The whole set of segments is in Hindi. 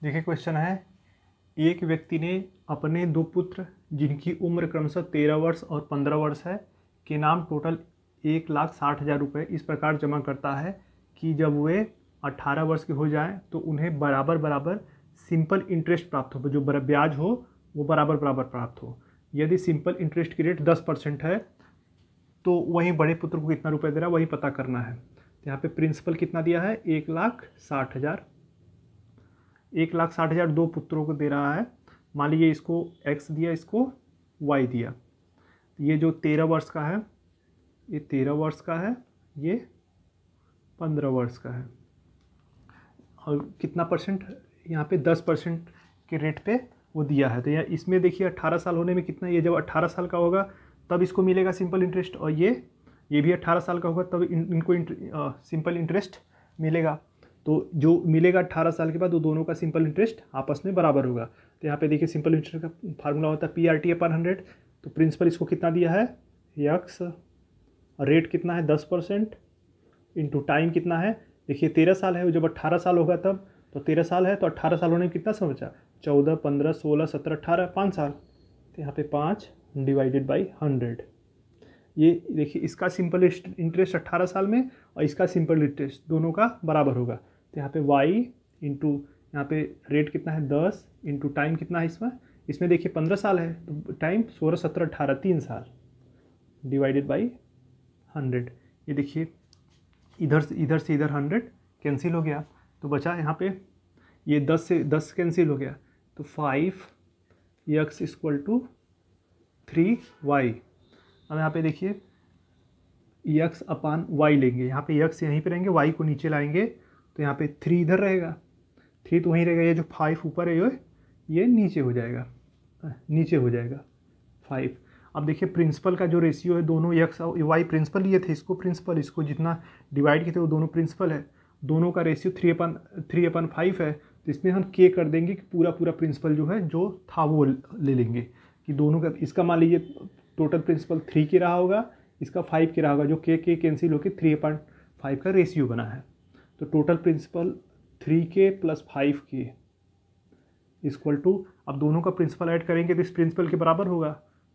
देखिए क्वेश्चन है, एक व्यक्ति ने अपने दो पुत्र जिनकी उम्र क्रमशः 13 वर्ष और 15 वर्ष है के नाम टोटल 1,60,000 रुपये इस प्रकार जमा करता है कि जब वे 18 वर्ष के हो जाएं तो उन्हें बराबर बराबर सिंपल इंटरेस्ट प्राप्त हो, जो ब्याज हो वो बराबर बराबर प्राप्त हो। यदि सिंपल इंटरेस्ट की रेट 10% है तो वहीं बड़े पुत्र को कितना रुपये दे रहा है वही पता करना है। तो यहाँ पे प्रिंसिपल कितना दिया है, 1,60,000। 1,60,000 दो पुत्रों को दे रहा है। मान लीजिए इसको x दिया, इसको y दिया। ये जो 13 वर्ष का है ये 13 वर्ष का है, ये 15 वर्ष का है। और कितना परसेंट, यहाँ पे 10% के रेट पे वो दिया है। तो यहाँ इसमें देखिए 18 साल होने में कितना, ये जब 18 साल का होगा तब इसको मिलेगा सिंपल इंटरेस्ट, और ये भी 18 साल का होगा तब इनको सिंपल इंटरेस्ट मिलेगा। तो जो मिलेगा 18 साल के बाद वो दोनों का सिंपल इंटरेस्ट आपस में बराबर होगा। तो यहाँ पे देखिए सिंपल इंटरेस्ट का फार्मूला होता है PRT/100। तो प्रिंसिपल इसको कितना दिया है, यक्स, रेट कितना है 10%, इंटू टाइम कितना है, देखिए 13 साल है, जब 18 साल होगा तब, तो 13 साल है तो 18 साल होने में कितना समय बचा, 14, 15, 16, 17, 18, 5 साल। तो यहाँ पे 5 डिवाइडेड बाई 100। ये देखिए इसका सिंपल इंटरेस्ट 18 साल में और इसका सिंपल इंटरेस्ट दोनों का बराबर होगा। तो यहाँ पे y इंटू यहाँ पे रेट कितना है 10 इंटू टाइम कितना है इसमें देखिए 15 साल है तो टाइम 16, 17, 18, 3 साल डिवाइडेड बाई 100। ये देखिए इधर से इधर 100 कैंसिल हो गया तो बचा यहाँ पे ये 10 से 10 कैंसिल हो गया तो 5x = 3y। अब यहाँ पे देखिए x/y लेंगे, यहाँ पे x यहीं पे रहेंगे, y को नीचे लाएंगे तो यहाँ पे 3 इधर रहेगा, 3 तो वहीं रहेगा, ये जो 5 ऊपर है ये नीचे हो जाएगा, 5। अब देखिए प्रिंसिपल का जो रेशियो है दोनों x और y प्रिंसिपल लिए थे, इसको जितना डिवाइड किए थे वो दोनों प्रिंसिपल है, दोनों का रेशियो 3/5 है। तो इसमें हम k कर देंगे कि पूरा प्रिंसिपल जो है जो था वो ले लेंगे कि दोनों का, इसका मान लीजिए टोटल प्रिंसिपल 3 के रहा होगा, इसका 5 के रहा होगा, जो k कैंसिल होकर 3/5 का रेशियो बना है। तो टोटल प्रिंसिपल 3k + 5k = अब दोनों का प्रिंसिपल ऐड करेंगे तो इस प्रिंसिपल के बराबर होगा।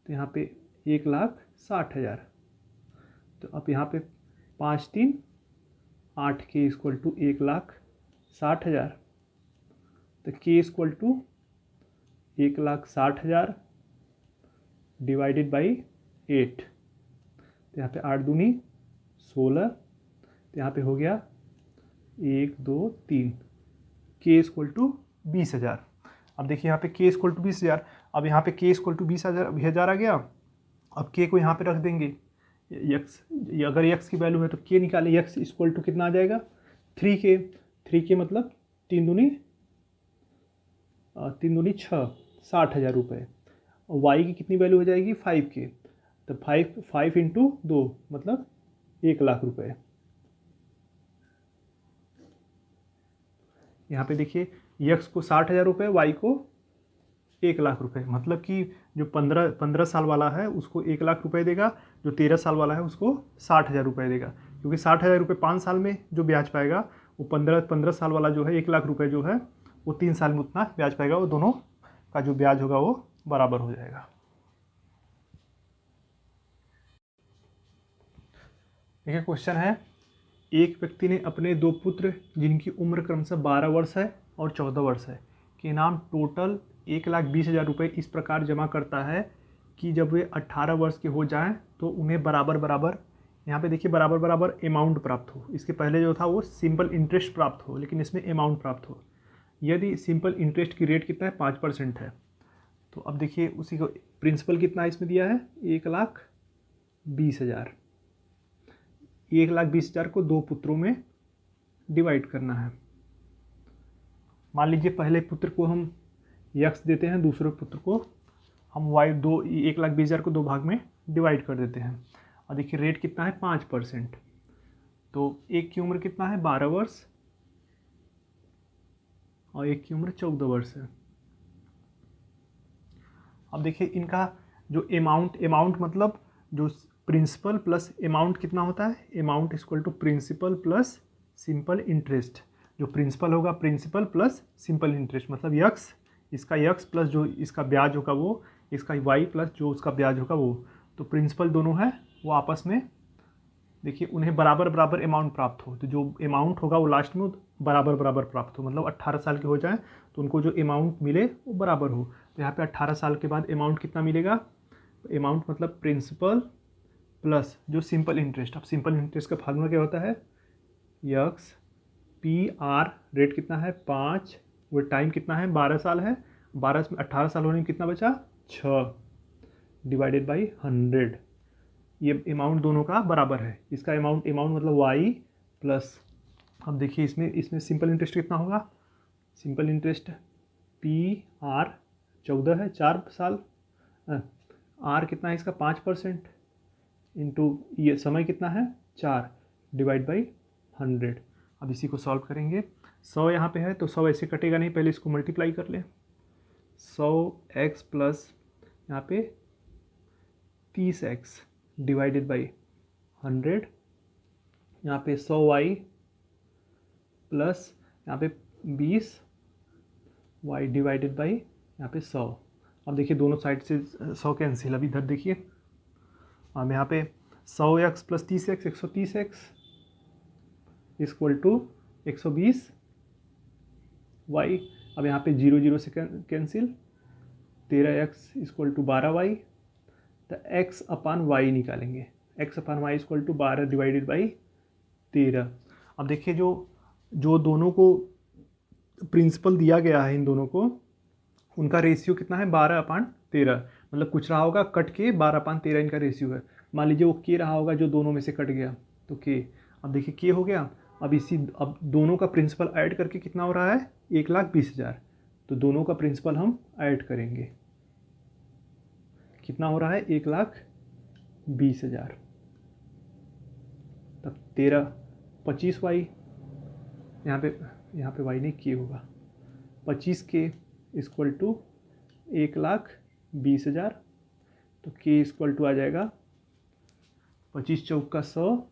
तो यहाँ पे 1,60,000। तो अब यहाँ पे 5 3 8k = 1,60,000। तो k = 1,60,000 डिवाइडेड बाई 8। तो यहाँ पे 8 दूनी 16। तो यहाँ पे हो गया 1 2 3, k = 20,000। अब देखिए यहाँ पे k = 20,000। अब यहाँ पे k = 20,000 आ गया। अब k को यहाँ पे रख देंगे, x अगर x की वैल्यू है तो k निकाले, x = कितना आ जाएगा 3k मतलब 3 दूनी 6, 60,000 रुपये। और y की कितनी वैल्यू हो जाएगी 5k, तो 5 × 2 मतलब 1,00,000 रुपये। यहाँ पे देखिए x को 60,000 रुपये, y को 1,00,000 रुपये, मतलब कि जो 15 साल वाला है उसको 1,00,000 रुपये देगा, जो 13 साल वाला है उसको 60,000 रुपये देगा, क्योंकि 60,000 रुपये 5 साल में जो ब्याज पाएगा वो 15 साल वाला जो है 1,00,000 रुपये जो है वो 3 साल में उतना ब्याज पाएगा, वो दोनों का जो ब्याज होगा वो बराबर हो जाएगा। देखिए क्वेश्चन है, एक व्यक्ति ने अपने दो पुत्र जिनकी उम्र क्रमशः 12 वर्ष है और 14 वर्ष है के नाम टोटल 1,20,000 रुपये इस प्रकार जमा करता है कि जब वे 18 वर्ष के हो जाएं तो उन्हें बराबर बराबर, यहाँ पे देखिए बराबर बराबर अमाउंट प्राप्त हो। इसके पहले जो था वो सिंपल इंटरेस्ट प्राप्त हो, लेकिन इसमें अमाउंट प्राप्त हो। यदि सिंपल इंटरेस्ट की रेट कितना है 5% है। तो अब देखिए उसी को प्रिंसिपल कितना है इसमें दिया है 1,20,000। 1,20,000 को दो पुत्रों में डिवाइड करना है। मान लीजिए पहले पुत्र को हम x देते हैं, दूसरे पुत्र को हम y 1,20,000 को 2 भाग में डिवाइड कर देते हैं। और देखिए रेट कितना है 5%। तो एक की उम्र कितना है 12 वर्ष और एक की उम्र 14 वर्ष है। अब देखिए इनका जो अमाउंट मतलब जो प्रिंसिपल प्लस अमाउंट कितना होता है, amount = principal plus simple interest. जो प्रिंसिपल होगा प्रिंसिपल प्लस सिंपल इंटरेस्ट, मतलब यक्स, इसका यक्स प्लस जो इसका ब्याज होगा वो, इसका वाई प्लस जो उसका ब्याज होगा वो। तो प्रिंसिपल दोनों है वो आपस में देखिए उन्हें बराबर बराबर अमाउंट प्राप्त हो, तो जो अमाउंट होगा वो लास्ट में बराबर बराबर प्राप्त हो, मतलब 18 साल के हो जाए तो उनको जो अमाउंट मिले वो बराबर हो। तो यहाँ पे 18 साल के बाद अमाउंट कितना मिलेगा, अमाउंट मतलब प्रिंसिपल प्लस जो सिंपल इंटरेस्ट। अब सिंपल इंटरेस्ट का फार्मूला क्या होता है, यक्स पी आर, रेट कितना है 5, वो टाइम कितना है 12 साल है, 12 में 18 साल होने में कितना बचा 6, डिवाइडेड बाई 100। ये अमाउंट दोनों का बराबर है, इसका अमाउंट मतलब वाई प्लस, अब देखिए इसमें सिंपल इंटरेस्ट कितना होगा, सिंपल इंटरेस्ट पी आर 14 है 4 साल, आर कितना है इसका 5% इंटू ये समय कितना है 4 डिवाइड बाई 100। अब इसी को सॉल्व करेंगे, 100 यहाँ पे है तो 100 ऐसे कटेगा नहीं, पहले इसको मल्टीप्लाई कर लें, 100x प्लस यहाँ पे 30x डिवाइडेड बाई 100, यहाँ पे 100y प्लस यहाँ पे 20y डिवाइडेड बाई यहाँ पे 100। अब देखिए दोनों साइड से 100 कैंसिल, अब इधर देखिए अब यहाँ पे 100x plus 30x 130x equal to 120y। अब यहाँ पे 0 0 से cancel, 13x equal to 12y, तो x अपान y निकालेंगे, x upon y equal to 12 divided by 13। अब देखिए जो दोनों को प्रिंसिपल दिया गया है इन दोनों को, उनका रेशियो कितना है 12/13, मतलब कुछ रहा होगा कट के 12/13 इनका रेशियो है। मान लीजिए वो के रहा होगा जो दोनों में से कट गया तो के, अब देखिए के हो गया, अब दोनों का प्रिंसिपल ऐड करके कितना हो रहा है 1,20,000, तो दोनों का प्रिंसिपल हम ऐड करेंगे, कितना हो रहा है 1,20,000, तब 25y, यहाँ पे y नहीं के होगा, 25k इक्वल टू 1,20,000, तो k इक्वल टू आ जाएगा 25 चौका 100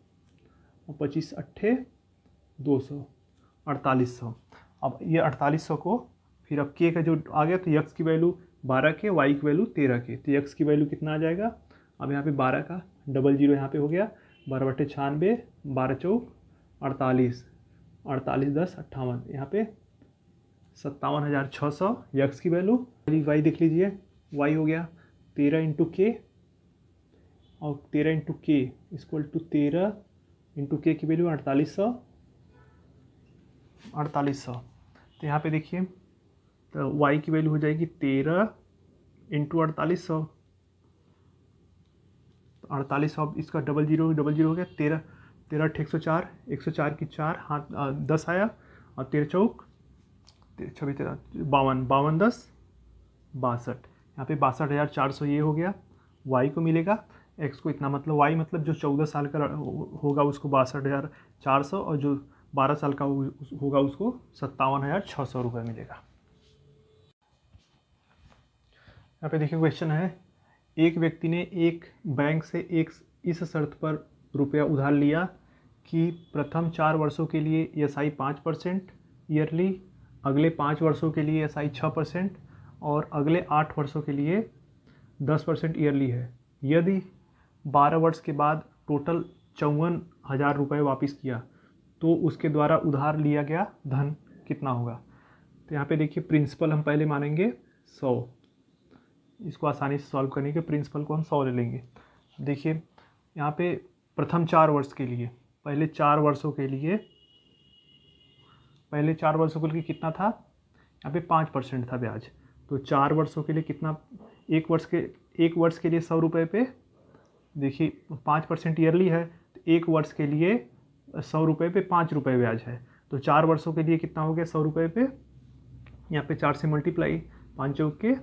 और 25 अट्ठे 200, 4800। अब ये 4800 को फिर अब k का जो आ गया तो x की वैल्यू 12 के, y की वैल्यू 13 के, तो x की वैल्यू कितना आ जाएगा, अब यहाँ पे 12 का डबल जीरो यहाँ पे हो गया, 12/96, 12 चौक 48, 48 10 58, यहाँ पे 57,600 यक्स की वैल्यू। वाई देख लीजिए, वाई हो गया 13 इंटू के, और 13 इंटू के इक्वल टू 13 इंटू के की वैल्यू 4800। तो यहाँ पे देखिए तो वाई की वैल्यू हो जाएगी 13 इंटू 4800, 4800, इसका डबल जीरो हो गया, 13 104, 104 की 4 हाथ 10 आया, और 13 चौक 26 52, 52 10 62, यहाँ पे 62,400 ये हो गया, y को मिलेगा, x को इतना, मतलब y मतलब जो 14 साल का होगा उसको 62,400, और जो 12 साल का होगा उसको 57,600 रुपये मिलेगा। यहाँ पे देखिए क्वेश्चन है, एक व्यक्ति ने एक बैंक से इस शर्त पर रुपया उधार लिया कि प्रथम 4 वर्षों के लिए एसआई 5% ईयरली, अगले 5 वर्षों के लिए एसआई 6% और अगले 8 वर्षों के लिए 10% ईयरली है। यदि 12 वर्ष के बाद टोटल 54,000 रुपये वापस किया तो उसके द्वारा उधार लिया गया धन कितना होगा। तो यहाँ पे देखिए प्रिंसिपल हम पहले मानेंगे 100, इसको आसानी से सॉल्व करने के प्रिंसिपल को हम 100 ले लेंगे। देखिए यहाँ पे प्रथम 4 वर्ष के लिए, पहले 4 वर्षों के लिए कितना था, यहाँ पे 5% था ब्याज, तो 4 वर्षों के लिए कितना, एक वर्ष के लिए 100 रुपये पे, देखिए 5% ईयरली है तो एक वर्ष के लिए 100 रुपये पे 5 रुपये ब्याज है, तो 4 वर्षों के लिए कितना हो गया 100 रुपये पे, यहाँ पे 4 से मल्टीप्लाई, 5 चौक के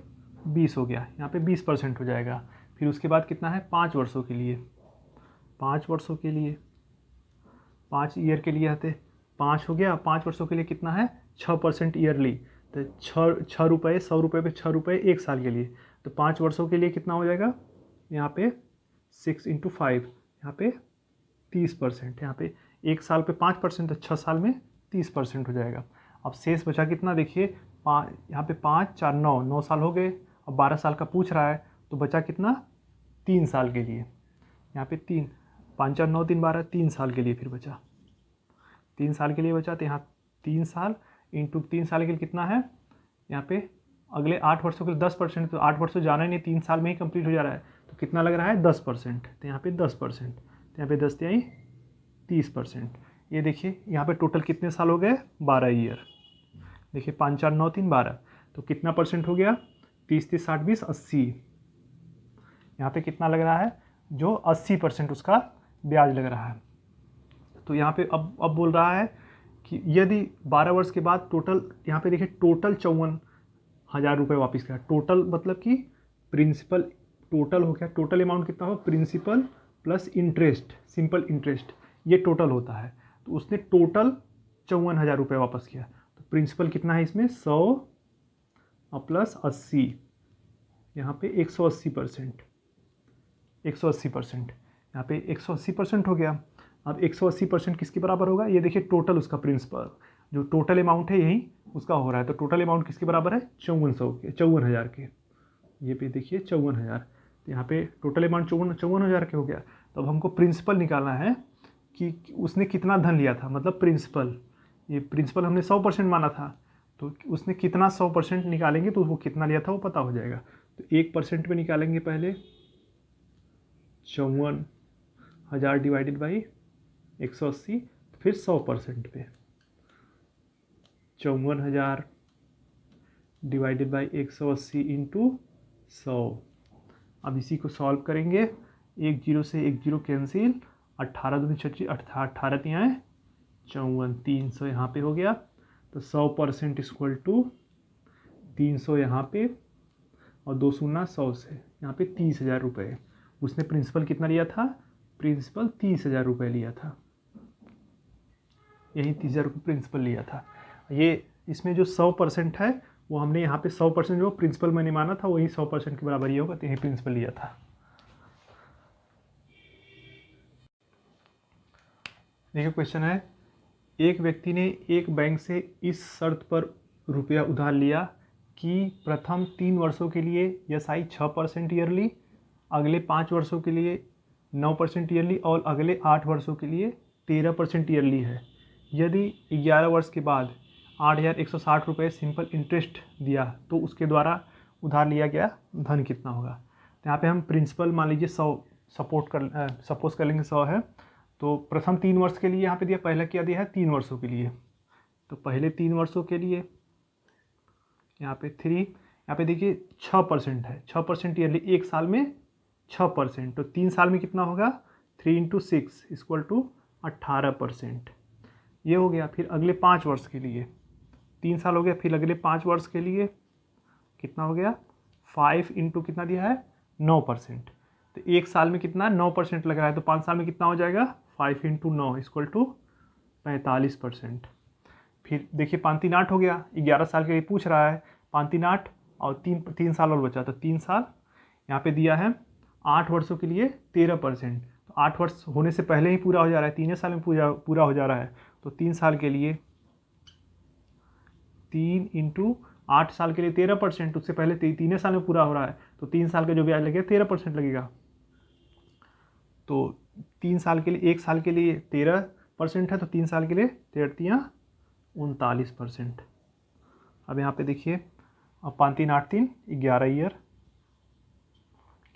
20 हो गया, यहाँ पे 20% हो जाएगा। फिर उसके बाद कितना है 5 वर्षों के लिए, 5 ईयर के लिए आते 5 हो गया, 5 वर्षों के लिए कितना है 6% ईयरली, तो 6 रुपये 100 रुपये पे 6 रुपये एक साल के लिए, तो 5 वर्षों के लिए कितना हो जाएगा, यहाँ पे 6 × 5, यहाँ पे 30%, यहाँ पे एक साल पे 5%, तो 6 साल में 30% हो जाएगा। अब शेष बचा कितना देखिए, यहाँ पे 5 4 9, 9 साल हो गए। अब 12 साल का पूछ रहा है, तो बचा कितना, 3 साल के लिए। यहाँ पे 3, 5 4 9 3 12, 3 साल के लिए फिर बचा, 3 साल के लिए बचा। तो यहाँ 3 साल इंटू 3 साल के लिए कितना है, यहाँ पे अगले 8 वर्षों के लिए 10%, तो 8 वर्षों जाना ही नहीं, 3 साल में ही कंप्लीट हो जा रहा है, तो कितना लग रहा है 10%। तो यहाँ पे 10%, तो यहाँ पे 10 तिहाई 30%। ये देखिए यहाँ पे टोटल कितने साल हो गए, 12 ईयर। देखिए 5 4 9 3 12, तो कितना परसेंट हो गया, 30 30 60 20 80। यहाँ पे कितना लग रहा है, जो 80% उसका ब्याज लग रहा है। तो यहाँ पे अब बोल रहा है कि यदि 12 वर्ष के बाद टोटल, यहाँ पे देखिए टोटल 54,000 रुपये वापस किया। टोटल मतलब कि प्रिंसिपल टोटल हो गया, टोटल अमाउंट कितना हो, principal plus interest, simple interest, ये टोटल होता है। तो उसने टोटल 54,000 रुपये वापस किया। तो प्रिंसिपल कितना है इसमें, 100 और प्लस 80, यहाँ पे 180%, 180%, यहाँ पे 180% हो गया। अब 180% किसके बराबर होगा, ये देखिए टोटल उसका प्रिंसिपल, जो टोटल अमाउंट है यही उसका हो रहा है। तो टोटल अमाउंट किसके बराबर है, 5400 के, 54,000 के। ये पे देखिए 54,000, तो यहाँ पे टोटल अमाउंट 54,000 के हो गया। तो अब हमको प्रिंसिपल निकालना है कि उसने कितना धन लिया था, मतलब प्रिंसिपल, ये प्रिंसिपल हमने 100% माना था, तो उसने कितना 100% निकालेंगे तो वो कितना लिया था वो पता हो जाएगा। तो 1% पे निकालेंगे पहले, 54,000 डिवाइडेड बाई 180, फिर 100% पे 54,000 डिवाइडेड बाई 180 इंटू 100। अब इसी को सॉल्व करेंगे, 1 0 से 1 0 कैंसिल, 18 दूनी 26, 18 तिहाई 54, 300 यहाँ पे हो गया। तो 100% इक्वल टू 300 यहाँ पे, और 2 शून्य 100 से यहाँ पे 30,000 रुपये। उसने प्रिंसिपल कितना लिया था, प्रिंसिपल 30,000 रुपये लिया था, यही 30,000 रुपये प्रिंसिपल लिया था। ये इसमें जो 100% है वो हमने यहाँ पे 100% जो प्रिंसिपल मैंने माना था वही 100% के बराबर ही होगा, तो यही प्रिंसिपल लिया था। देखिए क्वेश्चन है, एक व्यक्ति ने एक बैंक से इस शर्त पर रुपया उधार लिया कि प्रथम 3 वर्षों के लिए एसआई 6% ईयरली, अगले 5 वर्षों के लिए 9% ईयरली और अगले 8 वर्षों के लिए 13% ईयरली है। यदि 11 वर्ष के बाद 8,160 रुपये सिंपल इंटरेस्ट दिया तो उसके द्वारा उधार लिया गया धन कितना होगा। तो यहाँ पे हम प्रिंसिपल मान लीजिए 100 सपोज कर लेंगे 100 है, तो प्रथम 3 वर्ष के लिए यहाँ पे दिया, पहला क्या दिया है 3 वर्षों के लिए, तो पहले 3 वर्षों के लिए यहाँ पे 3, यहाँ पे देखिए 6% है, 6% ईयरली, एक साल में 6%, तो 3 साल में कितना होगा, 3 इंटू 6 इक्वल टू 18%, ये हो गया। फिर अगले 5 वर्ष के लिए 3 साल हो गया, फिर अगले 5 वर्ष के लिए कितना हो गया, 5 इंटू कितना दिया है 9%, तो एक साल में कितना 9% लग रहा है, तो 5 साल में कितना हो जाएगा 5 इंटू 9 इक्वल टू 45%। फिर देखिए 5 3 8 हो गया, 11 साल के लिए पूछ रहा है, 5 3 8 और 3 साल और बचा, तो 3 साल यहाँ पे दिया है 8 वर्षों के लिए 13%, तो 8 वर्ष होने से पहले ही पूरा हो जा रहा है, 3 साल में पूरा हो जा रहा है, तो 3 साल के लिए 3 इंटू 8 साल के लिए 13%, उससे पहले 3 साल में पूरा हो रहा है, तो 3 साल का जो ब्याज लगेगा 13% लगेगा। तो 3 साल के लिए, एक साल के लिए 13% है, तो 3 साल के लिए 13 39%। अब यहाँ पे देखिए, अब 5 3 8 3 11 ईयर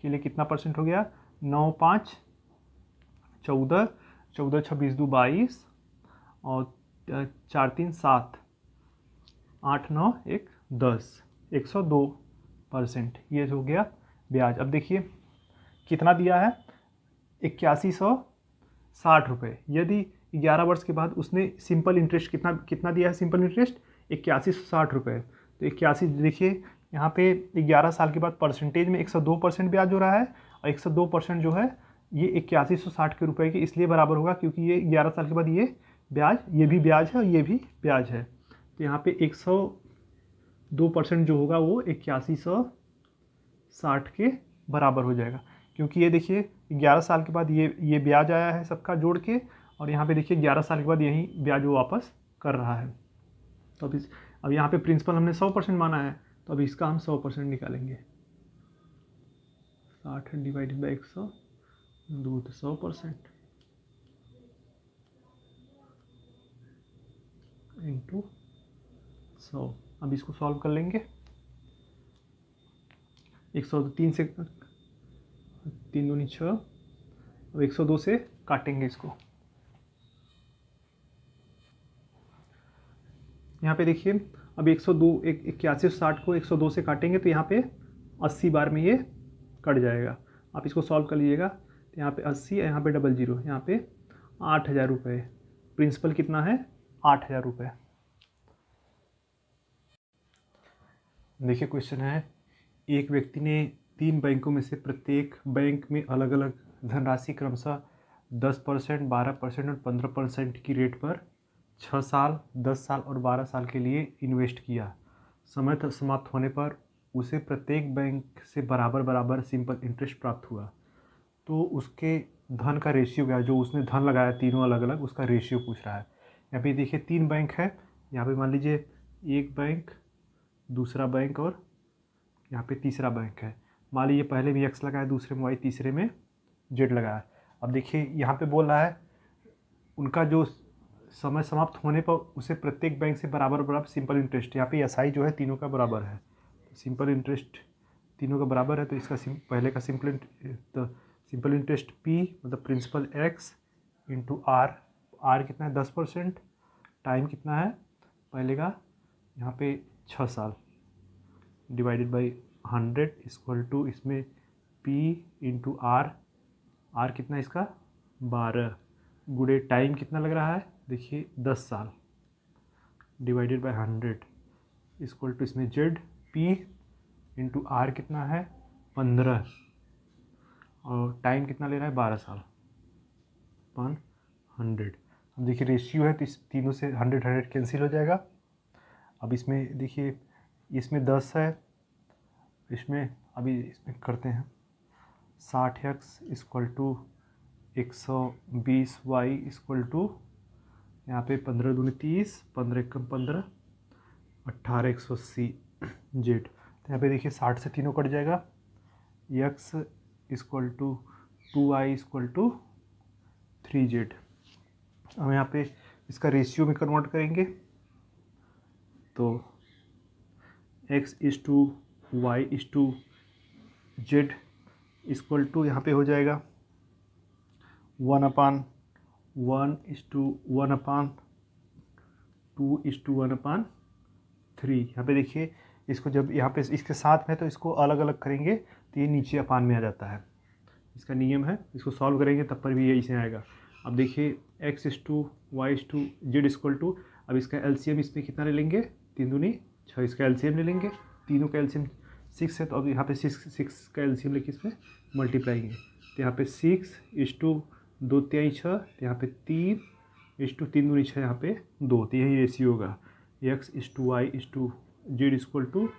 के लिए कितना परसेंट हो गया, 9 5 14, 14 26 2 22 और 4 3 7 8 9 1 10, 102%, ये हो गया ब्याज। अब देखिए कितना दिया है, 8160 रुपये। यदि 11 वर्ष के बाद उसने सिंपल इंटरेस्ट कितना दिया है, सिंपल इंटरेस्ट 8160 रुपये, तो 81 देखिए यहाँ पे 11 साल के बाद परसेंटेज में 102% ब्याज हो रहा है, और 102% जो है ये 8160 के रुपये के इसलिए बराबर होगा क्योंकि ये 11 साल के बाद ये ब्याज, ये भी ब्याज है और ये भी ब्याज है, तो यहाँ पे 102% जो होगा वो 8160 के बराबर हो जाएगा, क्योंकि ये देखिए 11 साल के बाद ये ब्याज आया है सबका जोड़ के, और यहाँ पे देखिए 11 साल के बाद यही ब्याज वो वापस कर रहा है। तो अब यहाँ पे प्रिंसिपल हमने 100% माना है, तो अब इसका हम 100% निकालेंगे। 60 डिवाइडेड बाई 100 2 तो 100% इंटू 100। अब इसको सॉल्व कर लेंगे। 100 3 से 3 दूनी 6। अब 102 से काटेंगे इसको। यहाँ पे देखिए, अब 102 81 60 को 102 से काटेंगे तो यहाँ पे 80 बार में ये कट जाएगा। आप इसको सॉल्व कर लीजिएगा। तो यहाँ पे 80, यहाँ पे 00, यहाँ पे 8000 रुपये। प्रिंसिपल कितना है? 8000 रुपये। देखिए क्वेश्चन है, एक व्यक्ति ने 3 बैंकों में से प्रत्येक बैंक में अलग अलग धनराशि क्रमशः 10%, 12% और 15% की रेट पर 6 साल, 10 साल और 12 साल के लिए इन्वेस्ट किया। समय समाप्त होने पर उसे प्रत्येक बैंक से बराबर बराबर सिंपल इंटरेस्ट प्राप्त हुआ। तो उसके धन का रेशियो क्या है? जो उसने धन लगाया तीनों अलग अलग, उसका रेशियो पूछ रहा है। यहाँ पे देखिए 3 बैंक है। यहाँ पे मान लीजिए एक बैंक, दूसरा बैंक और यहाँ पे तीसरा बैंक है। मान लीजिए पहले में एक्स लगाया, दूसरे में वाई, तीसरे में जेड लगाया। अब देखिए यहाँ पे बोल रहा है उनका जो समय समाप्त होने पर उसे प्रत्येक बैंक से बराबर बराबर सिंपल इंटरेस्ट, यहाँ पे एसआई जो है तीनों का बराबर है, सिंपल इंटरेस्ट तीनों का बराबर है। तो इसका पहले का सिंपल इंटरेस्ट पी मतलब principal x into R. R कितना है? 10%। टाइम कितना है पहले का? यहाँ पे 6 साल डिवाइडेड बाई 100 इक्वल टू इसमें P इंटू आर। आर कितना है इसका? 12 गुड़े टाइम कितना लग रहा है? देखिए 10 साल डिवाइडेड बाई 100 इक्वल टू इसमें जेड P इंटू आर कितना है? 15 और टाइम कितना ले रहा है? 12 साल अपन 100। अब देखिए रेशियो है तो इस तीनों से 100 कैंसिल हो जाएगा। अब इसमें देखिए इसमें 10 है, इसमें अभी इसमें करते हैं 60x equal to 120y equal to यहाँ पे 15 दूनी 30, 15 एकम 15, 18 180 जेड। तो यहाँ पे देखिए 60 से तीनों कट जाएगा। x equal to 2y equal to 3z। हम यहाँ पे इसका रेशियो में कन्वर्ट करेंगे तो x is to y is to z equal to यहाँ पे हो जाएगा 1/1 इज टू 1/2 इज टू 1/3। यहाँ पे देखिए इसको जब यहाँ पे इसके साथ में तो इसको अलग अलग करेंगे तो ये नीचे अपान में आ जाता है, इसका नियम है। इसको सॉल्व करेंगे तब पर भी ये इसे आएगा। अब देखिए x is to y is to z equal to, अब इसका एलसीएम इसमें कितना ले लेंगे? 3 दूनी 6, इसका एलसीएम ले लेंगे। तीनों का एलसीएम 6 है तो अब यहाँ पे 6 का एलसीएम लेके इसमें मल्टीप्लाइंगे। तो यहाँ पे 6 इज टू 2 तिहाई 6, तो यहाँ पे 3 इज टू 3 दूनी 6, यहाँ पे 2। तो यही रेशियो होगा x is to y is to z equal to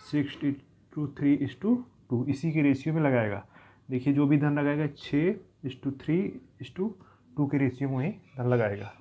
6 is to 3 is to 2। इसी के रेशियो में लगाएगा। देखिए जो भी धन लगाएगा 6 इज टू 3 इज टू 2 के रेशियो में ही धन लगाएगा।